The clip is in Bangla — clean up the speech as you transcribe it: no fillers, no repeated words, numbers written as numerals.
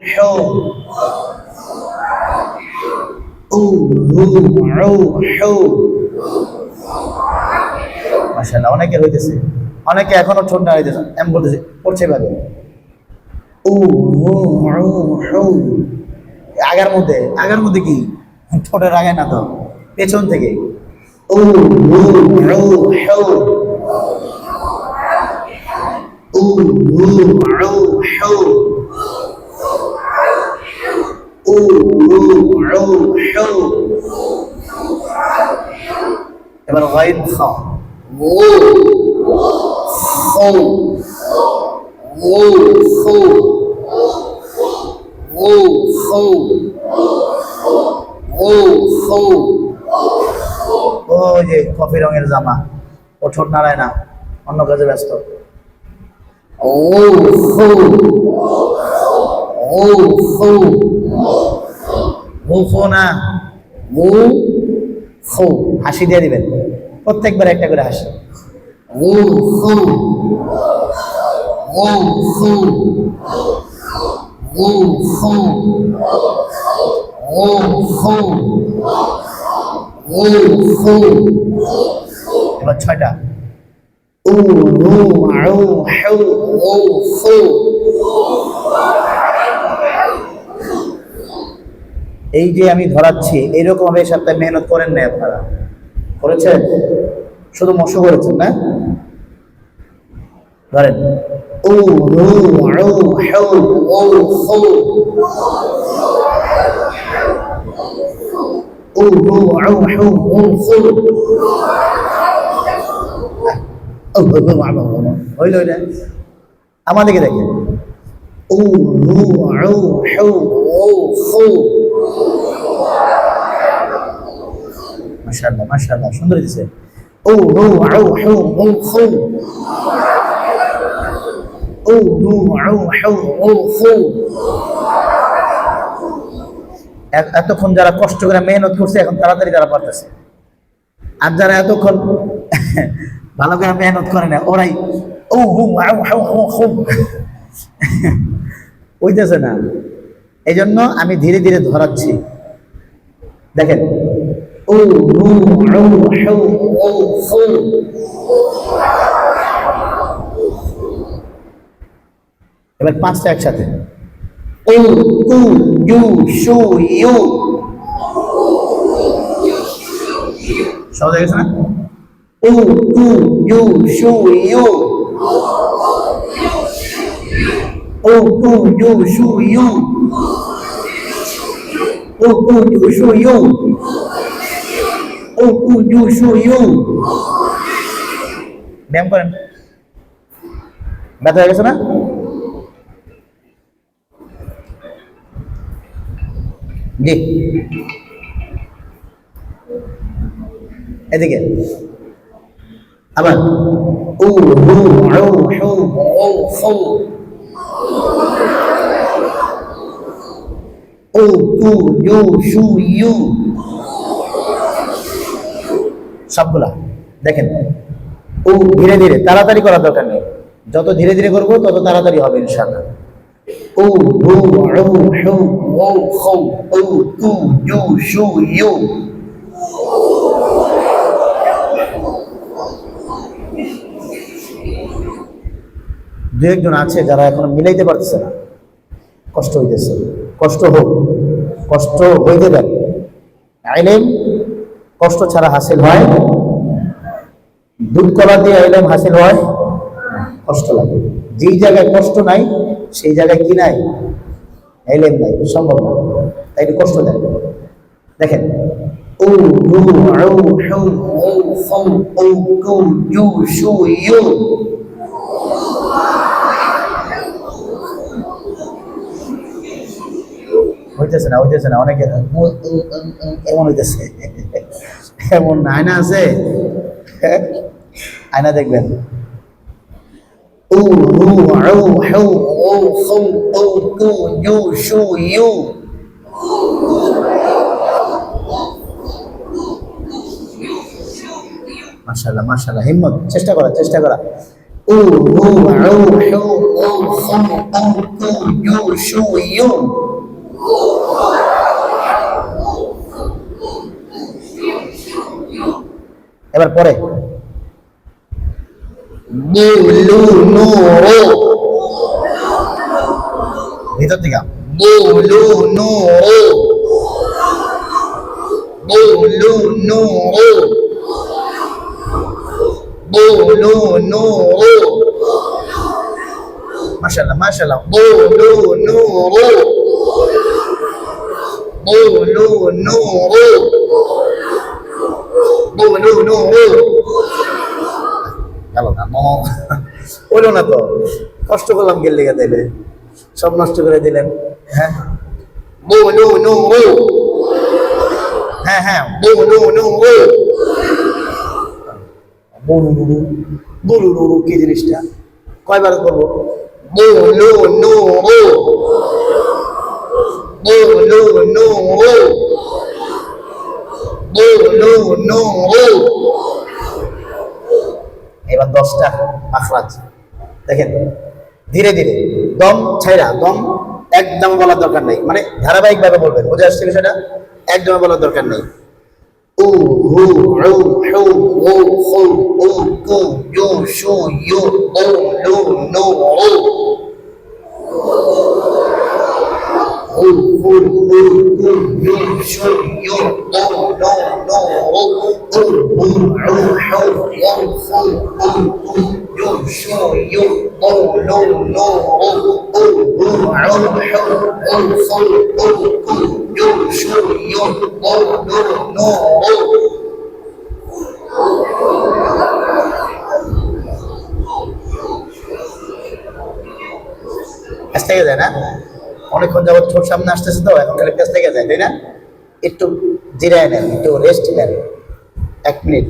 حو أو هو حو মাশাআল্লাহ অনেকের হইতেছে, অনেকে এখনো ছোট না হইতেছে, আমি বলতেছি পড়ছে ভাবে উ হু হু আগের মধ্যে কি ঠোঁটের আগে না তো পেছন থেকে উ হু হু উ হু হু উ হু হু এবার গাইন খা ও খো ও খো ও খো ও খো ও যে কফি রঙের জামা, ও ঠোঁট নাড়ায় না, অন্য কাজে ব্যস্ত। ও খো ও খো ও খো না ও খো, হাসি দিয়ে দিবেন প্রত্যেকবার একটা করে হাসি। ও খো ও খো ও খো ও খো ও খো। এবার ছয়টা উ হু আউ হু ও খো। এই যে আমি ধরাচ্ছি এইরকম ভাবে সপ্তাহে মেহনত করেন না, আপনারা করেছেন, শুধু মশো করেছেন না। ধরেন উ হু আউ হু ও খো উ হু আউ হু ও খো। হইল না, আমাদেরকে দেখেন উ হু আউ হু ও খো। মাশাআল্লাহ মাশাআল্লাহ, সুন্দর দিছে। ও হু আউ হু ও খো ও হু আউ হু ও খো। এতক্ষণ যারা কষ্ট করে মেহনত করছে এখন তাড়াতাড়ি যারা পারতেছে, আর যারা এতক্ষণ ভালো করে মেহনত করে না ওরাই ও হু আউ হু ও খো হইতেছে না। এই জন্য আমি ধীরে ধীরে ধরাচ্ছি, দেখেন ও হু আউ হু ও খো। এবার পাঁচটা একসাথে ও উ ইউ শু ইউ। সহজ হয়ে গেছে না? ও উ ইউ শু ইউ ও উ ইউ শু ইউ ও উ ইউ শু ইউ ও উ ইউ শু ইউ। ব্যায়াম করেন, ব্যথা হয়ে গেছে না? জি এদিকে আবার উ হু আউ হু ও খো ও উ ইউ শু ইউ। সবগুলা দেখেন ও ধীরে ধীরে, তাড়াতাড়ি করার দরকার নেই, যত ধীরে ধীরে করবো তত তাড়াতাড়ি হবে ইনশাআল্লাহ। ও হু আউ হু ও খো ও উ ইউ শু ইউ। দু একজন আছে যারা এখন মিলাইতে পারতেছে না, কষ্ট হইতেছে, কষ্ট হোক, কষ্ট হইতে দেন। ইলম কষ্ট ছাড়া হাসিল হয়, দুধ কলা দিয়ে ইলম হাসিল হয়, কষ্ট লাগে। যেই জায়গায় কষ্ট নাই সেই জায়গায় কি নাই? ইলম নাই, সম্ভব না। তাই একটু কষ্ট দেন। দেখেন উ হু আউ হু ও খো ও উ ইউ শু ইউ। হইতেছে না, হইতেছে না, অনেকে এমন হইতেছে, এমন আয়না আছে, আয়না দেখবেন উ হু আউ হু ও খো ও উ ইউ শু ইউ। মাশাআল্লাহ মাশাআল্লাহ, হিম্মত, চেষ্টা করা ও হু আউ হু ও এবার পরে বুলু নূরু ভিতর থেকে বুলু নূরু বুলু নূরু বুলু নূরু মাশাআল্লাহ মাশাআল্লাহ বুলু নূরু বুলু নূরু বুলু নূরু গেল না বলো না তো কষ্ট করলাম গেল লেগে তাইলে সব নষ্ট করে দিলেন হ্যাঁ বুলু নূরু হ্যাঁ হ্যাঁ বুলু নূরু বুলু নূরু বুলু নূরু কি জিনিসটা কয়বার করবো বুলু নূরু বুলু নূরু বুলু নূরু এবার 10টা আখরাজ দেখেন ধীরে ধীরে দম ছাইরা দম একদম বলার দরকার নেই মানে ধারাবাহিক ভাবে বলবেন বুঝে আসছে বিষয়টা একদম বলার দরকার নেই উ হু উ হু উ হু উ কু ইউ শু ইউ উ লু নু উ উ হু উ কু ইউ শু ইউ উ লু নু উ উ হু উ হু ইউ হু উ কু ইউ শু ইউ উ লু নু উ উ হু উ হু উ হু উ কু ইউ শু ইউ উ লু নু উ কাছ থেকে যায় না অনেকক্ষণ যাবত ঠোঁট সামনে আসতেছে তো এখন খালি কাছ থেকে যায় তাই না একটু জিরায় নেন একটু রেস্ট নেন 1 মিনিট